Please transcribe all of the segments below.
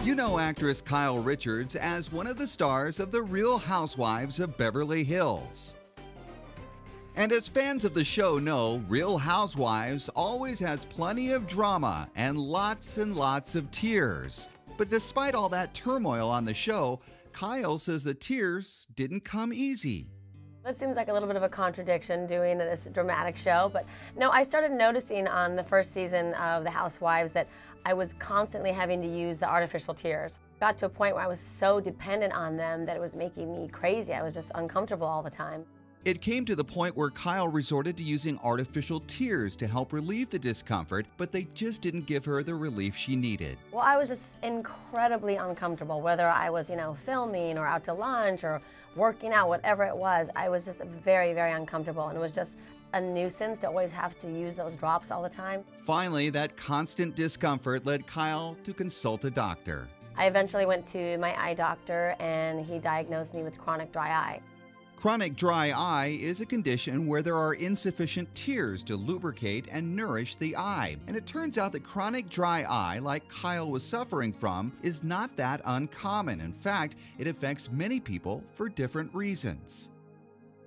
You know actress Kyle Richards as one of the stars of The Real Housewives of Beverly Hills. And as fans of the show know, Real Housewives always has plenty of drama and lots of tears. But despite all that turmoil on the show, Kyle says the tears didn't come easy. That seems like a little bit of a contradiction doing this dramatic show, but no, I started noticing on the first season of The Housewives that I was constantly having to use the artificial tears. Got to a point where I was so dependent on them that it was making me crazy. I was just uncomfortable all the time. It came to the point where Kyle resorted to using artificial tears to help relieve the discomfort, but they just didn't give her the relief she needed. Well, I was just incredibly uncomfortable, whether I was, filming or out to lunch or working out, whatever it was. I was just very, very uncomfortable, and it was just a nuisance to always have to use those drops all the time. Finally, that constant discomfort led Kyle to consult a doctor. I eventually went to my eye doctor, and he diagnosed me with chronic dry eye. Chronic dry eye is a condition where there are insufficient tears to lubricate and nourish the eye. And it turns out that chronic dry eye, like Kyle was suffering from, is not that uncommon. In fact, it affects many people for different reasons.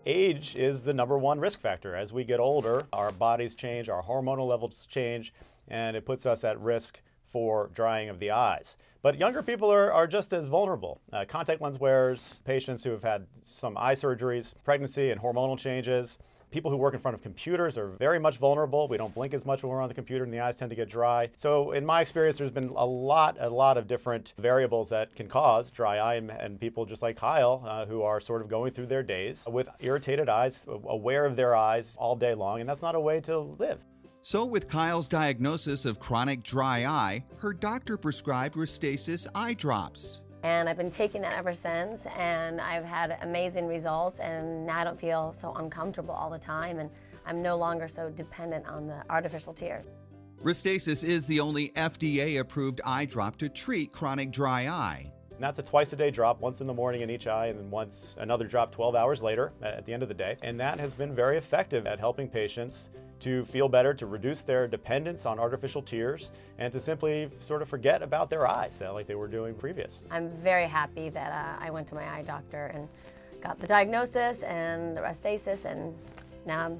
Age is the #1 risk factor. As we get older, our bodies change, our hormonal levels change, and it puts us at risk for drying of the eyes. But younger people are just as vulnerable. Contact lens wearers, patients who have had some eye surgeries, pregnancy and hormonal changes, people who work in front of computers are very much vulnerable. We don't blink as much when we're on the computer and the eyes tend to get dry. So in my experience, there's been a lot of different variables that can cause dry eye, and people just like Kyle who are sort of going through their days with irritated eyes, aware of their eyes all day long, and that's not a way to live. So with Kyle's diagnosis of chronic dry eye, her doctor prescribed Restasis eye drops. And I've been taking that ever since, and I've had amazing results, and now I don't feel so uncomfortable all the time, and I'm no longer so dependent on the artificial tears. Restasis is the only FDA-approved eye drop to treat chronic dry eye. And that's a twice-a-day drop, once in the morning in each eye, and then once another drop 12 hours later at the end of the day. And that has been very effective at helping patients to feel better, to reduce their dependence on artificial tears, and to simply sort of forget about their eyes like they were doing previous. I'm very happy that I went to my eye doctor and got the diagnosis and the Restasis, and now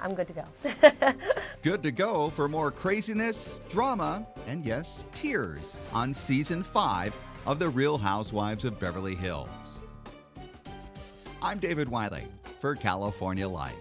I'm good to go. Good to go for more craziness, drama, and yes, tears on Season 5 of The Real Housewives of Beverly Hills. I'm David Wiley for California Life.